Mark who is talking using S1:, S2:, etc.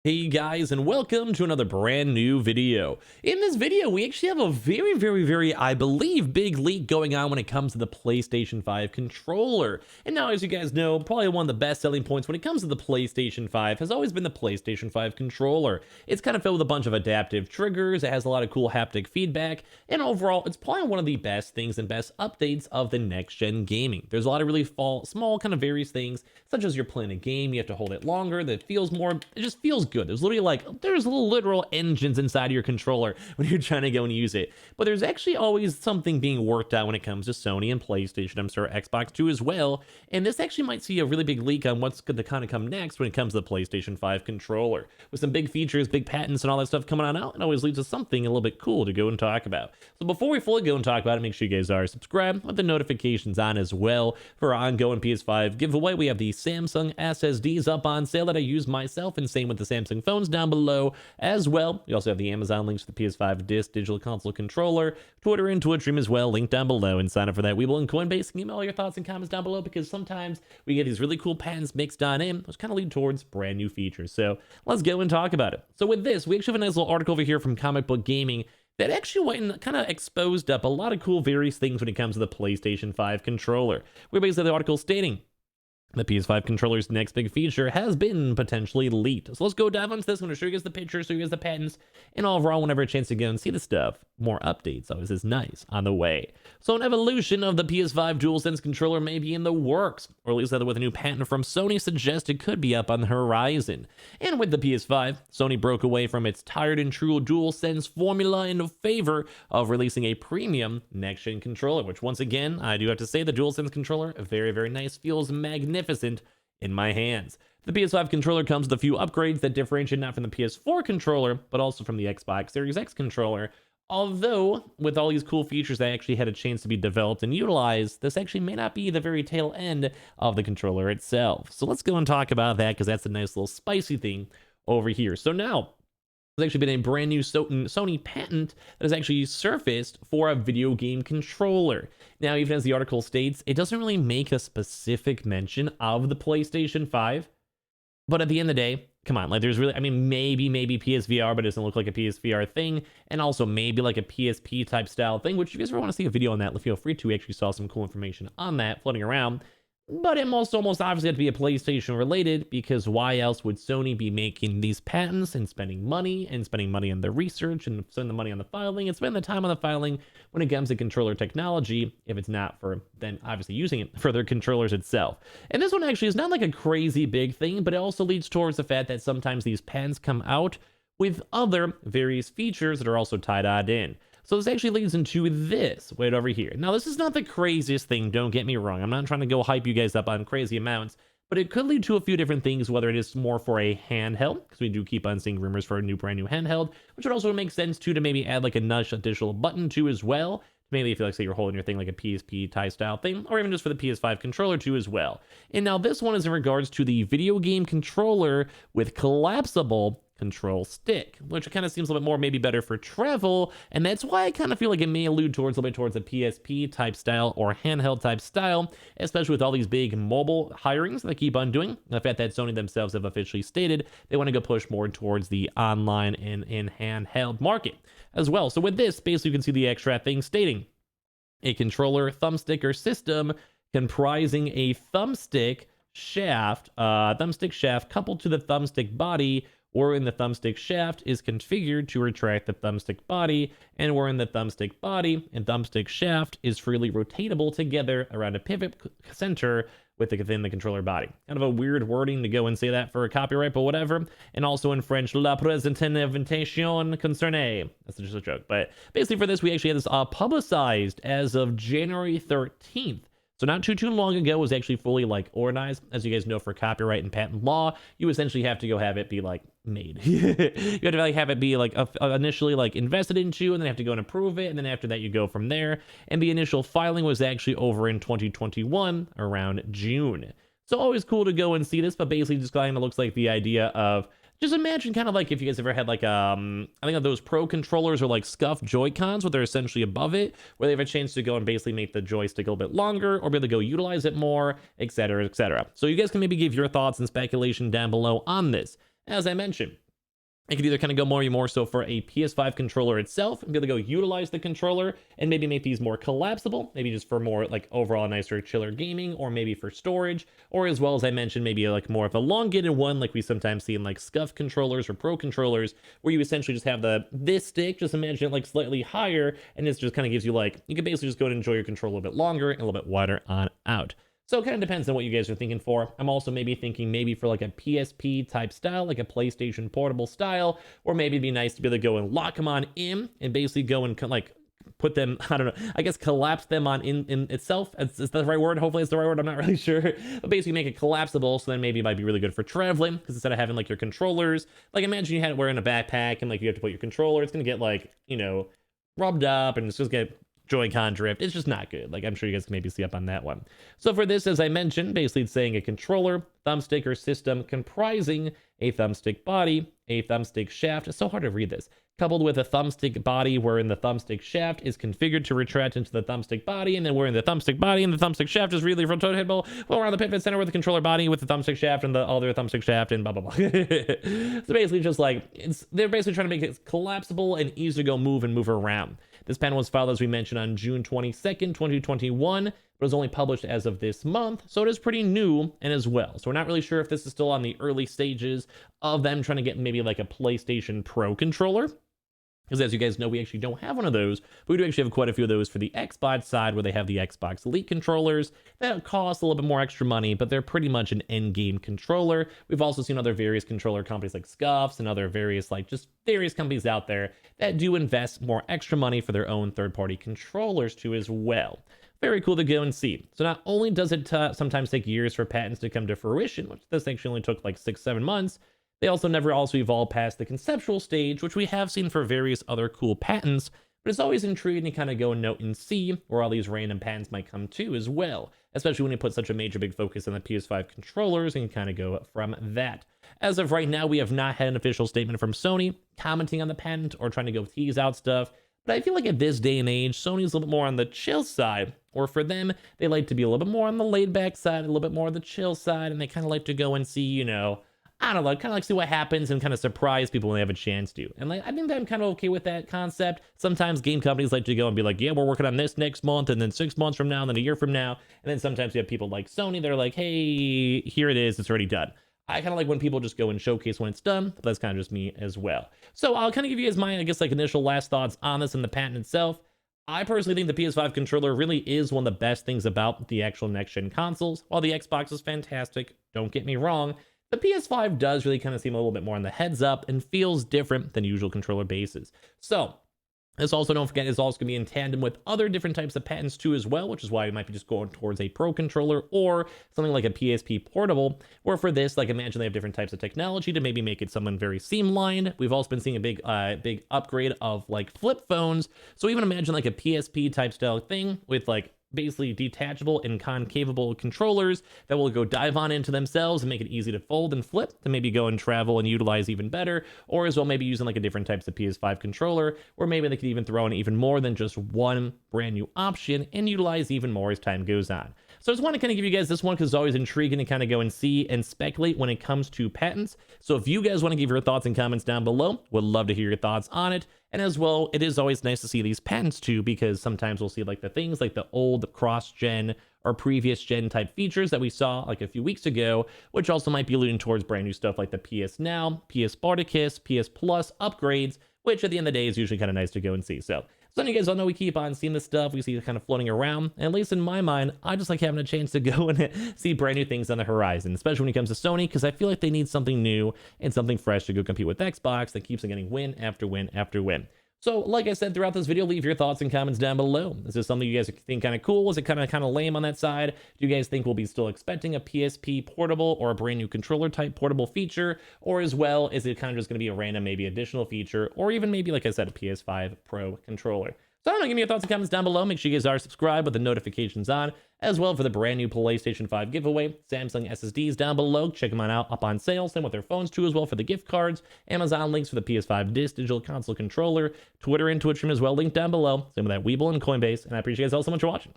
S1: Hey guys, and welcome to another brand new video. In this video, we actually have a very, I believe, big leak going on when it comes to the PlayStation 5 controller. And now, as you guys know, probably one of the best selling points when it comes to the PlayStation 5 has always been the PlayStation 5 controller. It's kind of filled with a bunch of adaptive triggers, it has a lot of cool haptic feedback, and overall, it's probably one of the best things and best updates of the next-gen gaming. There's a lot of really small kind of various things, such as you're playing a game, you have to hold it longer, that feels more, it just feels good. There's literally there's little literal engines inside of your controller when you're trying to go and use it. But there's actually always something being worked out when it comes to Sony and PlayStation, I'm sure Xbox too as well. And this actually might see a really big leak on what's going to kind of come next when it comes to the PlayStation 5 controller. With some big features, big patents, and all that stuff coming on out, it always leads to something a little bit cool to go and talk about. So before we fully go and talk about it, make sure you guys are subscribed with the notifications on as well for our ongoing PS5 giveaway. We have the Samsung SSDs up on sale that I use myself, and same with the Samsung phones down below as well. We also have the Amazon links for the PS5 Digital Console Controller, Twitter and Twitch stream as well, linked down below. And sign up for that Weeble and Coinbase. Email all your thoughts and comments down below, because sometimes we get these really cool patents mixed on in, which kind of lead towards brand new features. So let's go and talk about it. So with this, we actually have a nice little article over here from Comic Book Gaming that actually went and kind of exposed up a lot of cool various things when it comes to the PlayStation 5 controller. We basically have the article stating the PS5 controller's next big feature has been potentially leaked. So let's go dive into this. I'm going to show you guys the pictures, show you guys the patents, and overall, whenever a chance to go and see the stuff, more updates always is nice on the way. So an evolution of the PS5 DualSense controller may be in the works, or at least that with a new patent from Sony suggested could be up on the horizon. And with the PS5, Sony broke away from its tired and true DualSense formula in favor of releasing a premium next-gen controller, which once again, I do have to say the DualSense controller, very nice, feels magnificent in my hands. The PS5 controller comes with a few upgrades that differentiate not from the PS4 controller, but also from the Xbox Series X controller. Although, with all these cool features that actually had a chance to be developed and utilized, this actually may not be the very tail end of the controller itself. So let's go and talk about that, because that's a nice little spicy thing over here. So now, there's actually been a brand new Sony patent that has actually surfaced for a video game controller. Now, even as the article states, it doesn't really make a specific mention of the PlayStation 5, but at the end of the day, come on, like there's really, I mean, maybe PSVR, but it doesn't look like a PSVR thing, and also maybe like a PSP type style thing, which if you guys ever want to see a video on that, feel free to. We actually saw some cool information on that floating around. But it almost obviously had to be a PlayStation related, because why else would Sony be making these patents and spending money on the research and spending the money on the filing and spending the time on the filing when it comes to controller technology, if it's not for then obviously using it for their controllers itself. And this one actually is not like a crazy big thing, but it also leads towards the fact that sometimes these patents come out with other various features that are also tied in. So this actually leads into this right over here. Now, this is not the craziest thing, don't get me wrong. I'm not trying to go hype you guys up on crazy amounts, but it could lead to a few different things, whether it is more for a handheld, because we do keep on seeing rumors for a brand new handheld, which would also make sense too, to maybe add like a nice additional button too as well. Maybe if you like, say you're holding your thing like a PSP type style thing, or even just for the PS5 controller too as well. And now this one is in regards to the video game controller with collapsible control stick, which kind of seems a little bit more maybe better for travel, and that's why I kind of feel like it may allude towards a little bit towards a PSP type style or handheld type style, especially with all these big mobile hirings that they keep on doing. The fact that Sony themselves have officially stated they want to go push more towards the online and in handheld market as well. So with this, basically you can see the extra thing stating a controller thumbstick or system comprising a thumbstick shaft coupled to the thumbstick body, wherein the thumbstick shaft is configured to retract the thumbstick body, and wherein the thumbstick body and thumbstick shaft is freely rotatable together around a pivot center within the controller body. Kind of a weird wording to go and say that for a copyright, but whatever. And also in French, la présentation concernée. That's just a joke. But basically for this, we actually had this publicized as of January 13th. So not too long ago, it was actually fully like organized. As you guys know, for copyright and patent law, you essentially have to go have it be like made. You have to like have it be like initially like invested into, and then have to go and approve it, and then after that you go from there. And the initial filing was actually over in 2021 around June. So always cool to go and see this, but basically just kind of looks like the idea of, just imagine kind of like if you guys ever had like I think of those pro controllers or like scuffed Joy-Cons where they're essentially above it, where they have a chance to go and basically make the joystick a little bit longer or be able to go utilize it more, etc., etc. So you guys can maybe give your thoughts and speculation down below on this. As I mentioned, I could either kind of go more so for a PS5 controller itself and be able to go utilize the controller and maybe make these more collapsible, maybe just for more like overall nicer, chiller gaming, or maybe for storage, or as well as I mentioned, maybe like more of a elongated one like we sometimes see in like scuff controllers or pro controllers, where you essentially just have this stick, just imagine it like slightly higher, and it just kind of gives you like, you can basically just go and enjoy your controller a little bit longer and a little bit wider on out. So it kind of depends on what you guys are thinking for. I'm also maybe thinking maybe for like a PSP type style, like a PlayStation portable style, or maybe it'd be nice to be able to go and lock them on in and basically go and like put them, I don't know, I guess collapse them on in itself. Is that the right word? Hopefully it's the right word. I'm not really sure. But basically make it collapsible, so then maybe it might be really good for traveling, because instead of having like your controllers, like imagine you had it wearing a backpack and like you have to put your controller, it's going to get like, you know, rubbed up and it's just get Joy-Con drift. It's just not good. Like I'm sure you guys can maybe see up on that one. So for this, as I mentioned, basically it's saying a controller, thumbstick, or system comprising a thumbstick body, a thumbstick shaft. It's so hard to read this. Coupled with a thumbstick body wherein the thumbstick shaft is configured to retract into the thumbstick body, and then wherein the thumbstick body and the thumbstick shaft is really rotatable around the pivot center with the controller body with the thumbstick shaft and the other thumbstick shaft and blah blah blah. So basically just like they're basically trying to make it collapsible and easy to go move and move around. This panel was filed, as we mentioned, on June 22nd, 2021, but it was only published as of this month, so it is pretty new and as well. So we're not really sure if this is still on the early stages of them trying to get maybe like a PlayStation Pro controller, because as you guys know, we actually don't have one of those, but we do actually have quite a few of those for the Xbox side, where they have the Xbox Elite controllers that cost a little bit more extra money, but they're pretty much an end-game controller. We've also seen other various controller companies like Scuffs and other various like just various companies out there that do invest more extra money for their own third-party controllers too as well. Very cool to go and see. So not only does it sometimes take years for patents to come to fruition, which this actually only took like 6-7 months, they also never evolved past the conceptual stage, which we have seen for various other cool patents, but it's always intriguing to kind of go and note and see where all these random patents might come to as well, especially when you put such a major big focus on the PS5 controllers and kind of go from that. As of right now, we have not had an official statement from Sony commenting on the patent or trying to go tease out stuff, but I feel like at this day and age, Sony's a little bit more on the chill side, or for them, they like to be a little bit more on the laid back side, a little bit more on the chill side, and they kind of like to go and see, you know, I don't know, kind of like see what happens and kind of surprise people when they have a chance to. And like, I think that I'm kind of okay with that concept. Sometimes game companies like to go and be like, yeah, we're working on this next month, and then 6 months from now, and then a year from now. And then sometimes you have people like Sony, they're like, hey, here it is, it's already done. I kind of like when people just go and showcase when it's done, but that's kind of just me as well. So I'll kind of give you guys my, I guess, like initial last thoughts on this and the patent itself. I personally think the PS5 controller really is one of the best things about the actual next-gen consoles. While the Xbox is fantastic, don't get me wrong, the PS5 does really kind of seem a little bit more on the heads up and feels different than usual controller bases. So this also, don't forget, is also going to be in tandem with other different types of patents too as well, which is why we might be just going towards a Pro controller or something like a PSP portable, where for this, like imagine they have different types of technology to maybe make it something very streamlined. We've also been seeing a big upgrade of like flip phones. So even imagine like a PSP type style thing with like basically detachable and concavable controllers that will go dive on into themselves and make it easy to fold and flip to maybe go and travel and utilize even better, or as well maybe using like a different types of PS5 controller, or maybe they could even throw in even more than just one brand new option and utilize even more as time goes on. So I just want to kind of give you guys this one because it's always intriguing to kind of go and see and speculate when it comes to patents. So if you guys want to give your thoughts and comments down below, would love to hear your thoughts on it. And as well, it is always nice to see these patents too, because sometimes we'll see like the things like the old cross-gen or previous gen type features that we saw like a few weeks ago, which also might be alluding towards brand new stuff like the PS Now, PS Spartacus, PS Plus upgrades, which at the end of the day is usually kind of nice to go and see. So you guys all know we keep on seeing this stuff. We see it kind of floating around. And at least in my mind, I just like having a chance to go and see brand new things on the horizon, especially when it comes to Sony, because I feel like they need something new and something fresh to go compete with Xbox that keeps on getting win after win after win. So like I said throughout this video, leave your thoughts and comments down below. Is this something you guys think kind of cool? Is it kind of lame on that side? Do you guys think we'll be still expecting a PSP portable or a brand new controller type portable feature? Or as well, is it kind of just going to be a random maybe additional feature, or even maybe, like I said, a PS5 Pro controller? So I don't know, give me your thoughts and comments down below. Make sure you guys are subscribed with the notifications on, as well for the brand new PlayStation 5 giveaway. Samsung SSDs down below. Check them out up on sale. Same with their phones too as well for the gift cards. Amazon links for the PS5 digital console controller. Twitter and Twitch stream as well, linked down below. Same with that Weeble and Coinbase. And I appreciate you guys all so much for watching.